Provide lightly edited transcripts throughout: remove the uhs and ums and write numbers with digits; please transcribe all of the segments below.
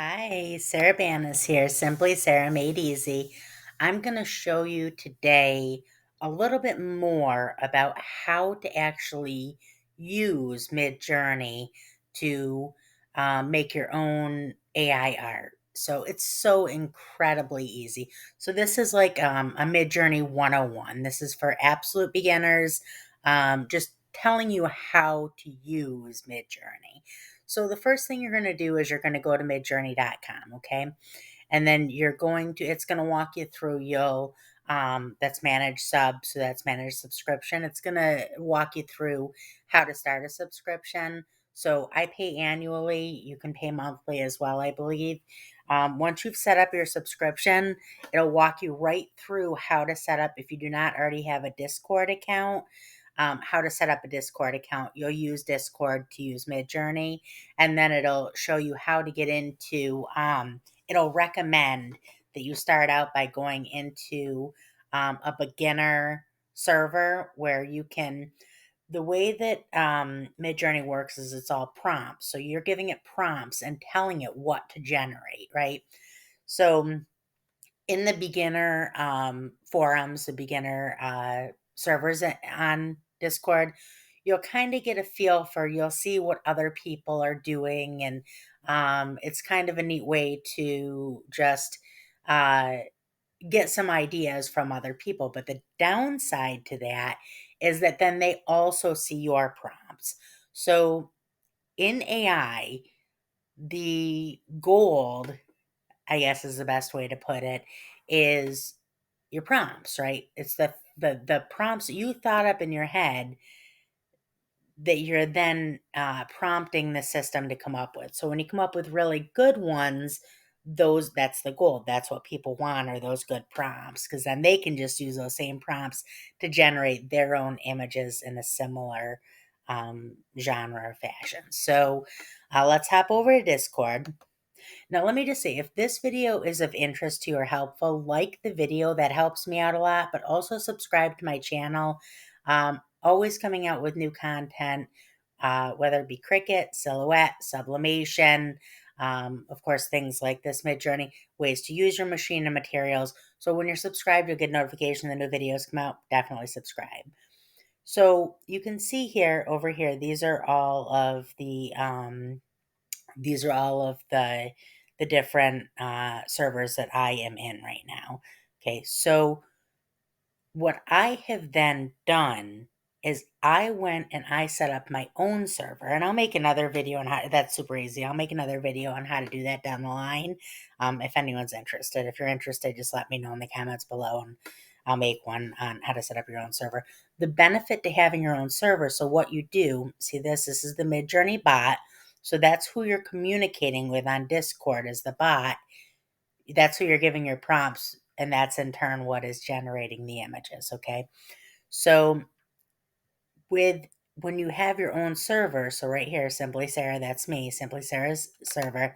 Hi, Sarah Banas here, Simply Sarah Made Easy. I'm going to show you today a little bit more about how to actually use Midjourney to make your own AI art. So it's so incredibly easy. So this is like a Midjourney 101. This is for absolute beginners, just telling you how to use Midjourney. So the first thing you're going to do is you're going to go to midjourney.com, okay? And then it's going to walk you through that's managed sub, so that's managed subscription. It's going to walk you through how to start a subscription. So I pay annually. You can pay monthly as well, I believe. Once you've set up your subscription, it'll walk you right through how to set up, if you do not already have a Discord account, how to set up a Discord account. You'll use Discord to use Midjourney, and then it'll show you how to get into, it'll recommend that you start out by going into a beginner server where you can. The way that Midjourney works is it's all prompts. So you're giving it prompts and telling it what to generate, right? So in the beginner forums, the beginner servers on Discord, you'll kind of get a feel for, you'll see what other people are doing. And it's kind of a neat way to just uh, get some ideas from other people. But the downside to that is that then they also see your prompts. So in AI, the gold, I guess is the best way to put it, is your prompts, right? It's the prompts that you thought up in your head that you're then prompting the system to come up with. So when you come up with really good ones, that's the goal. That's what people want, are those good prompts, because then they can just use those same prompts to generate their own images in a similar genre or fashion. So let's hop over to Discord. Now, let me just say, if this video is of interest to you or helpful, like the video, that helps me out a lot, but also subscribe to my channel. Always coming out with new content, whether it be Cricut, Silhouette, Sublimation, of course, things like this Midjourney, ways to use your machine and materials. So when you're subscribed, you'll get notification the new videos come out. Definitely subscribe. So you can see here, over here, these are all of the different servers that I am in right now. Okay, so what I have then done is I went and I set up my own server, and I'll make another video on how. That's super easy. I'll make another video on how to do that down the line. If anyone's interested, if you're interested, just let me know in the comments below, and I'll make one on how to set up your own server. The benefit to having your own server. So what you do, see this is the Midjourney bot. So that's who you're communicating with on Discord, is the bot. That's who you're giving your prompts, and that's in turn what is generating the images. Okay, so with when you have your own server, so right here, Simply Sarah, that's me, Simply Sarah's server.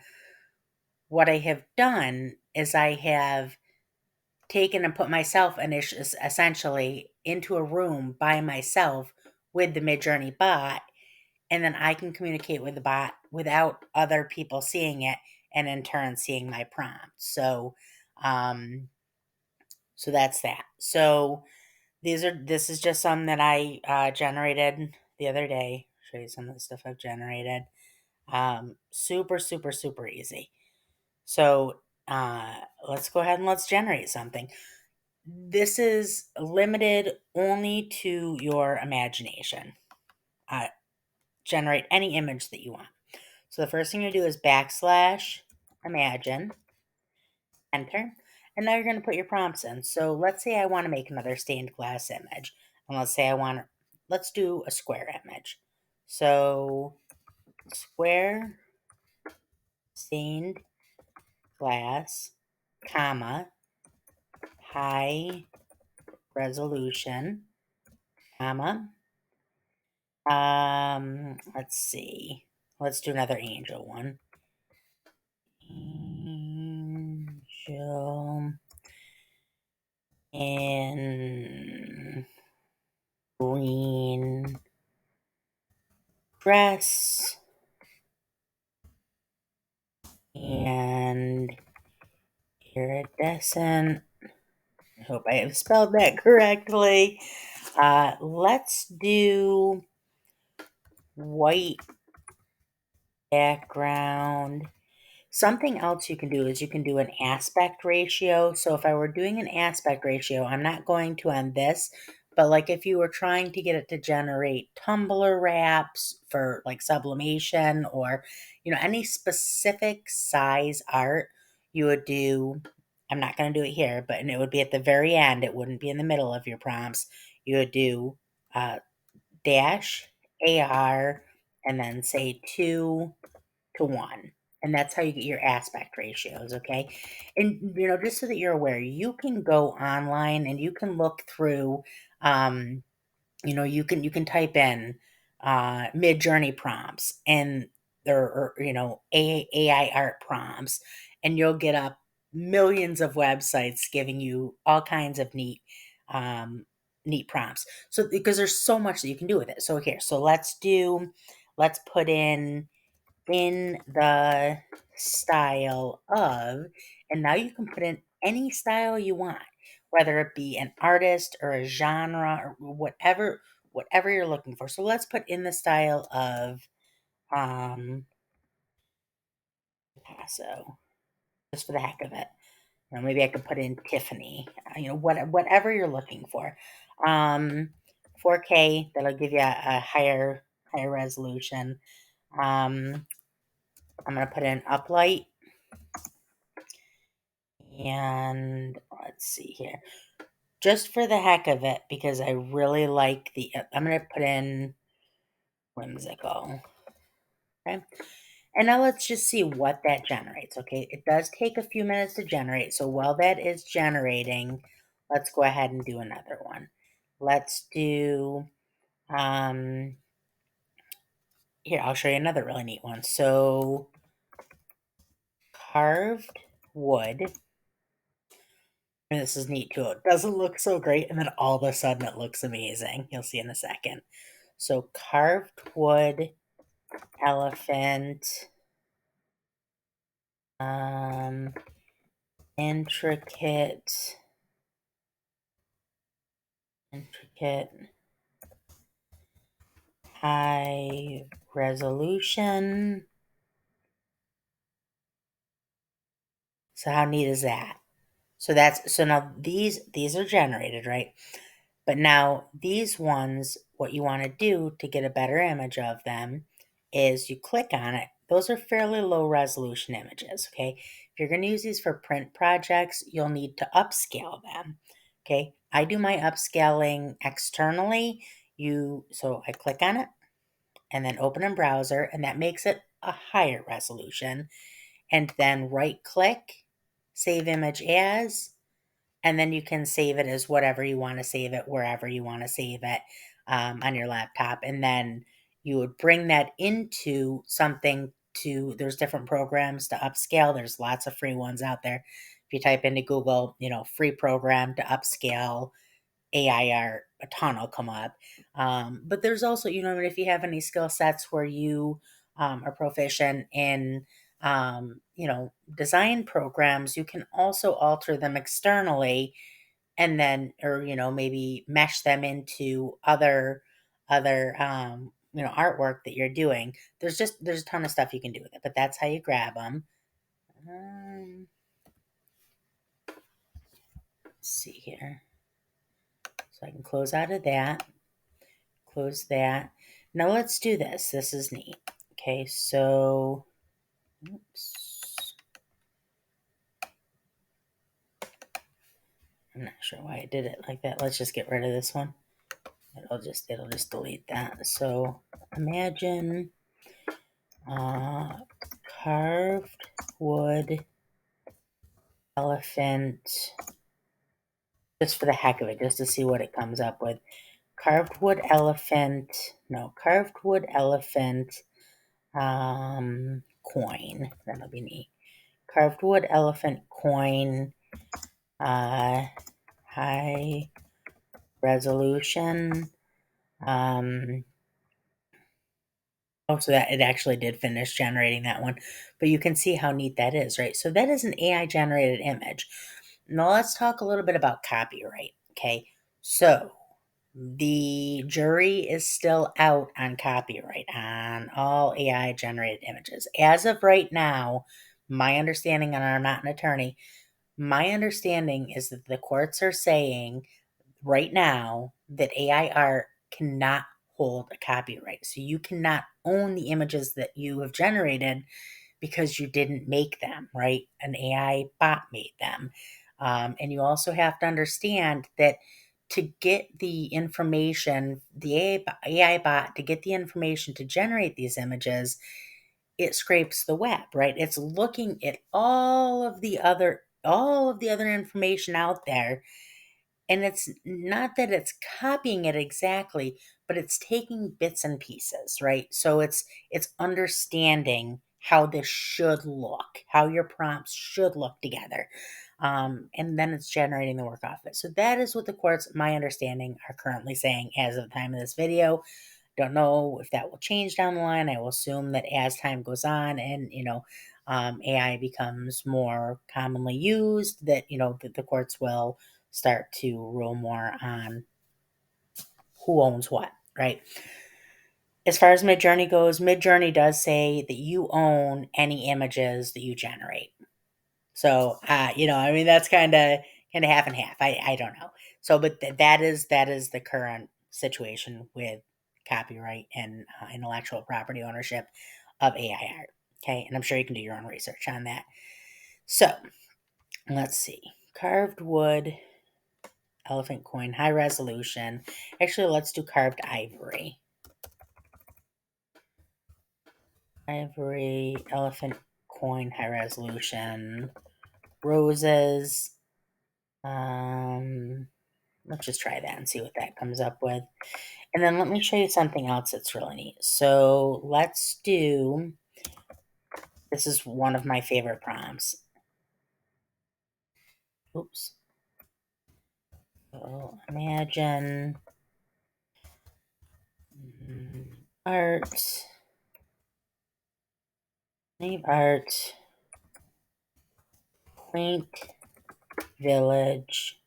What I have done is I have taken and put myself essentially into a room by myself with the Midjourney bot, and then I can communicate with the bot without other people seeing it, and in turn seeing my prompt. Um, so that's that. So this is just some that I generated the other day. Show you some of the stuff I've generated. Super, super, super easy. So let's go ahead and let's generate something. This is limited only to your imagination. Uh, Generate any image that you want. So the first thing you do is backslash imagine, enter, and now you're going to put your prompts in. So let's say I want to make another stained glass image, and let's do a square image. So square stained glass, comma, high resolution, comma, let's see, let's do another angel one. Angel in green dress iridescent. I hope I have spelled that correctly. Let's do white background. Something else you can do is you can do an aspect ratio. So if I were doing an aspect ratio, I'm not going to on this, but like if you were trying to get it to generate Tumblr wraps for like sublimation or, any specific size art, you would do, I'm not going to do it here, but and it would be at the very end. It wouldn't be in the middle of your prompts. You would do dash AR and then say 2:1. And that's how you get your aspect ratios, okay? And just so that you're aware, you can go online and you can look through you can type in Midjourney prompts and or AI art prompts, and you'll get up millions of websites giving you all kinds of neat prompts. So because there's so much that you can do with it. So here, so let's put in the style of, and now you can put in any style you want, whether it be an artist or a genre or whatever you're looking for. So let's put in the style of Picasso, just for the heck of it. Maybe I could put in Tiffany, whatever you're looking for. um 4K, that'll give you a higher resolution. I'm gonna put in uplight. And let's see here. Just for the heck of it, because I really like I'm going to put in whimsical. Okay. And now let's just see what that generates. Okay. It does take a few minutes to generate. So while that is generating, let's go ahead and do another one. Let's do, here, I'll show you another really neat one. So carved wood. And this is neat too. It doesn't look so great, and then all of a sudden it looks amazing. You'll see in a second. So carved wood, elephant, um, intricate, high resolution. So how neat is that? So now these are generated, right? But now these ones, what you want to do to get a better image of them is you click on it. Those are fairly low resolution images, okay? If you're going to use these for print projects, you'll need to upscale them, okay? I do my upscaling externally. So I click on it and then open in browser, and that makes it a higher resolution. And then right click, save image as, and then you can save it as whatever you want to save it, wherever you want to save it on your laptop. And then you would bring that into there's different programs to upscale. There's lots of free ones out there. If you type into Google, free program to upscale AI art, a ton will come up. But there's also, if you have any skill sets where you are proficient in, design programs, you can also alter them externally and then, or, maybe mesh them into other artwork that you're doing. There's a ton of stuff you can do with it, but that's how you grab them. Let's see here. So I can close out of that. Close that. Now let's do this. This is neat. Okay, so oops. I'm not sure why I did it like that. Let's just get rid of this one. It'll just delete that. So imagine carved wood elephant, just for the heck of it, just to see what it comes up with. Carved wood elephant, no, carved wood elephant coin. That'll be neat. Carved wood elephant coin, high resolution. So that it actually did finish generating that one, but you can see how neat that is, right? So that is an AI generated image. Now let's talk a little bit about copyright. Okay. So the jury is still out on copyright on all AI generated images. As of right now, my understanding, and I'm not an attorney, my understanding is that the courts are saying right now that AI art cannot hold a copyright. So you cannot own the images that you have generated because you didn't make them, right? An AI bot made them. And you also have to understand that to get the information, the AI bot, to get the information to generate these images, it scrapes the web, right? It's looking at all of the other information out there, and it's not that it's copying it exactly, but it's taking bits and pieces, right? So it's understanding how this should look, how your prompts should look together. And then it's generating the work off it. So that is what the courts, my understanding, are currently saying as of the time of this video. Don't know if that will change down the line. I will assume that as time goes on and, AI becomes more commonly used, that, the courts will start to rule more on who owns what, right? As far as Midjourney goes, Midjourney does say that you own any images that you generate. So, I mean, that's kind of half and half. I don't know. So, but that is the current situation with copyright and intellectual property ownership of AI art. Okay, and I'm sure you can do your own research on that. So, let's see. Carved wood, elephant coin, high resolution. Actually, let's do carved ivory. Ivory, elephant coin, high resolution, roses. Let's just try that and see what that comes up with. And then let me show you something else that's really neat. So let's do, this is one of my favorite prompts. Oops. So imagine art, name art, quaint village,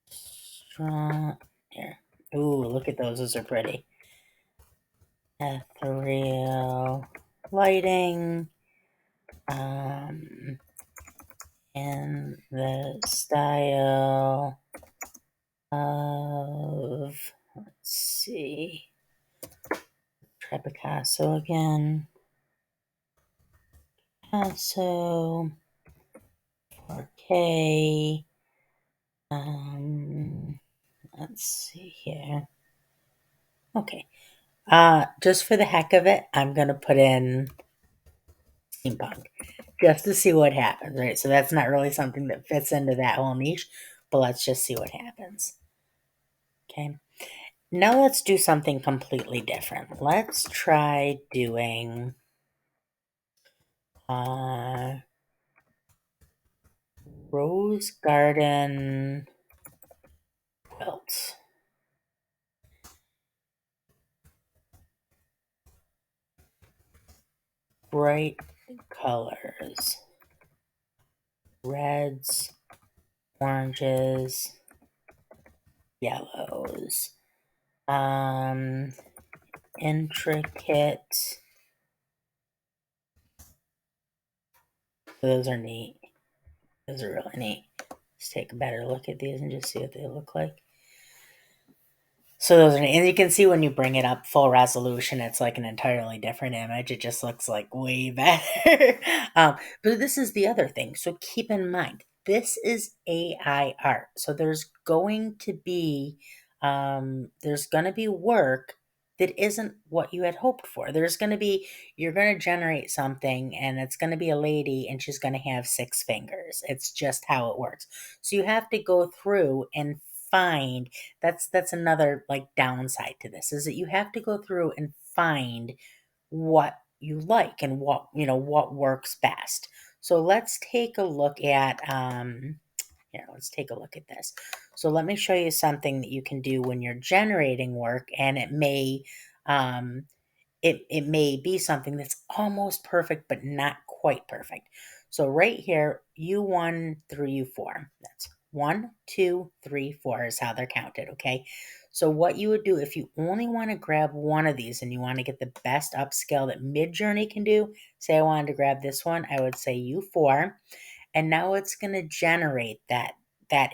strong, here. Ooh, look at those. Those are pretty. Ethereal lighting, in the style of, let's see, try Picasso again. Picasso, 4K. Let's see here. Okay. Just for the heck of it, I'm gonna put in steampunk just to see what happens, right? So that's not really something that fits into that whole niche, but let's just see what happens. Okay. Now let's do something completely different. Let's try doing rose garden quilt. Bright colors. Reds, oranges, yellows. Intricate. Those are neat. Those are really neat. Let's take a better look at these and just see what they look like. So those are, and you can see when you bring it up full resolution, it's like an entirely different image. It just looks like way better. But this is the other thing. So keep in mind, this is AI art. So there's going to be work that isn't what you had hoped for. You're going to generate something and it's going to be a lady and she's going to have 6 fingers. It's just how it works. So you have to go through and find, that's another like downside to this, is that you have to go through and find what you like and what works best. So let's take a look at here, let's take a look at this. So let me show you something that you can do when you're generating work, and it may be something that's almost perfect, but not quite perfect. So right here, U1 through U4, that's 1, 2, 3, 4 is how they're counted, okay? So what you would do if you only want to grab one of these and you want to get the best upscale that Midjourney can do, say I wanted to grab this one, I would say U4, and now it's going to generate that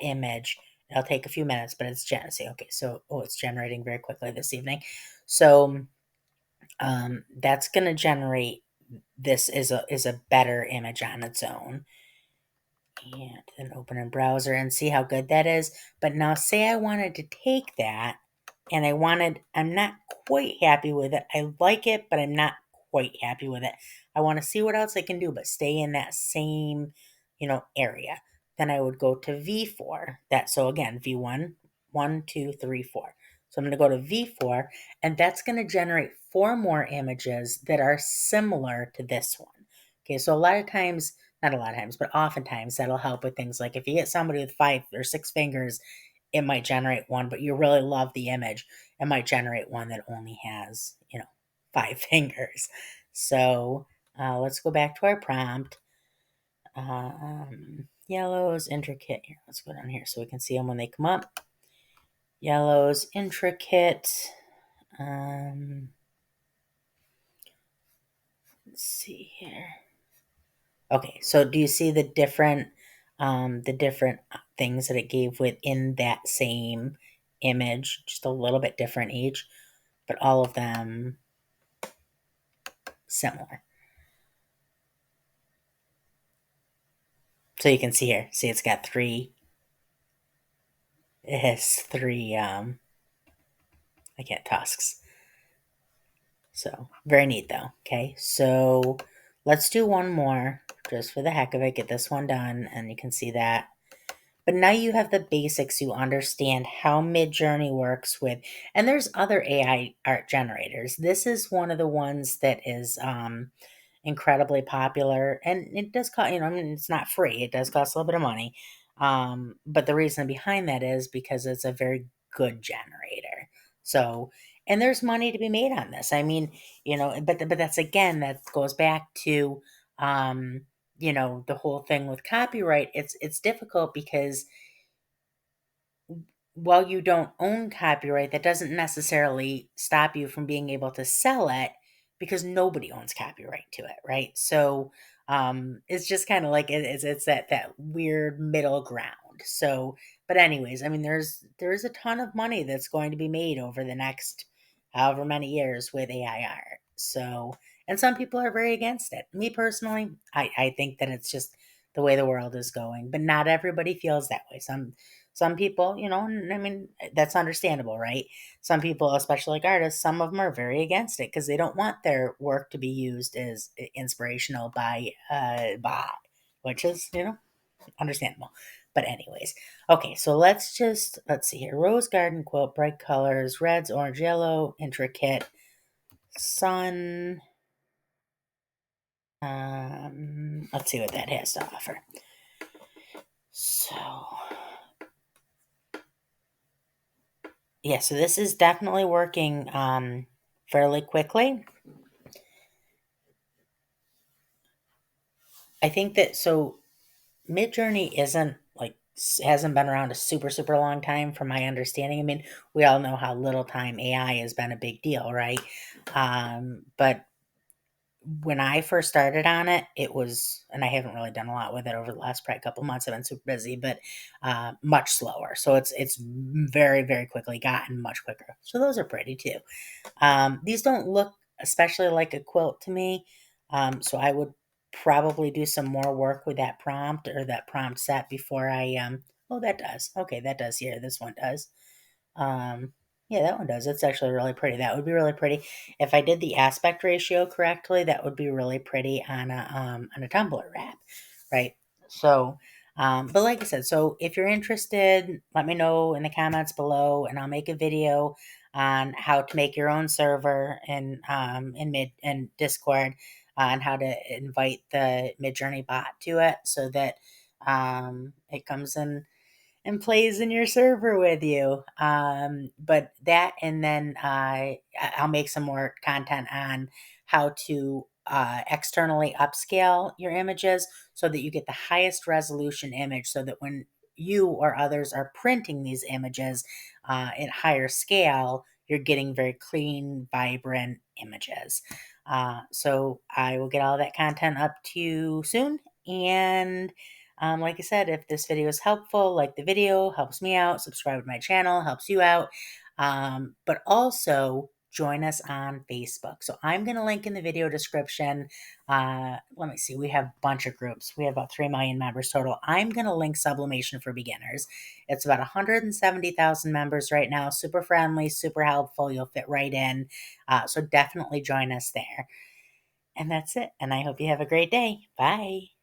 image. It'll take a few minutes, but it's generating. Okay, so it's generating very quickly this evening. So that's going to generate this is a better image on its own. And then open a browser and see how good that is. But now say I wanted to take that and I'm not quite happy with it. I like it, but I'm not quite happy with it. I want to see what else I can do, but stay in that same, area. Then I would go to V4. So again, V1, 1, 2, 3, 4. So I'm going to go to V4, and that's going to generate 4 more images that are similar to this one. Okay, so a lot of times, not a lot of times, but oftentimes that'll help with things like if you get somebody with 5 or 6 fingers, it might generate one, but you really love the image, it might generate one that only has, 5 fingers. So let's go back to our prompt. Yellows, intricate. Here, let's go down here so we can see them when they come up. Yellows, intricate. Let's see here. Okay, so do you see the different things that it gave within that same image? Just a little bit different each, but all of them similar. So you can see here, see it's got it has 3, tusks. So very neat though. Okay, so let's do one more just for the heck of it, get this one done, and you can see that. But now you have the basics, you understand how Midjourney works with, and there's other AI art generators. This is one of the ones that is incredibly popular, and it does cost, I mean, it's not free. It does cost a little bit of money. But the reason behind that is because it's a very good generator. So, and there's money to be made on this. I mean, but that's again, that goes back to, the whole thing with copyright. It's difficult because while you don't own copyright, that doesn't necessarily stop you from being able to sell it because nobody owns copyright to it, right? So it's just kind of like it's that weird middle ground. So, but anyways, I mean, there's a ton of money that's going to be made over the next however many years with AI art. So, and some people are very against it. Me personally, I think that it's just the way the world is going, but not everybody feels that way. Some people, I mean, that's understandable, right? Some people, especially like artists, some of them are very against it because they don't want their work to be used as inspirational by bot, which is, understandable. But anyways, okay, so let's see here. Rose garden quilt, bright colors, reds, orange, yellow, intricate, sun. Let's see what that has to offer. So yeah, so this is definitely working fairly quickly. I think that Midjourney hasn't been around a super super long time from my understanding. I mean, we all know how little time AI has been a big deal, right? But when I first started on it, it was, and I haven't really done a lot with it over the last probably couple months. I've been super busy, but much slower. So it's very very quickly gotten much quicker. So those are pretty too. These don't look especially like a quilt to me. So I would probably do some more work with that prompt or that prompt set before oh, that does. Okay, that does here. This one does. Yeah, that one does. It's actually really pretty. That would be really pretty. If I did the aspect ratio correctly, that would be really pretty on a tumbler wrap, right? So, but like I said, so if you're interested, let me know in the comments below, and I'll make a video on how to make your own server in Discord, on how to invite the Midjourney bot to it so that it comes in and plays in your server with you. But that, and then I'll make some more content on how to externally upscale your images so that you get the highest resolution image, so that when you or others are printing these images at higher scale, you're getting very clean, vibrant images. So I will get all that content up to you soon. And like I said, if this video is helpful, like the video, helps me out, subscribe to my channel, helps you out. But also join us on Facebook. So I'm going to link in the video description. Let me see. We have a bunch of groups. We have about 3 million members total. I'm going to link Sublimation for Beginners. It's about 170,000 members right now. Super friendly, super helpful. You'll fit right in. So definitely join us there. And that's it. And I hope you have a great day. Bye.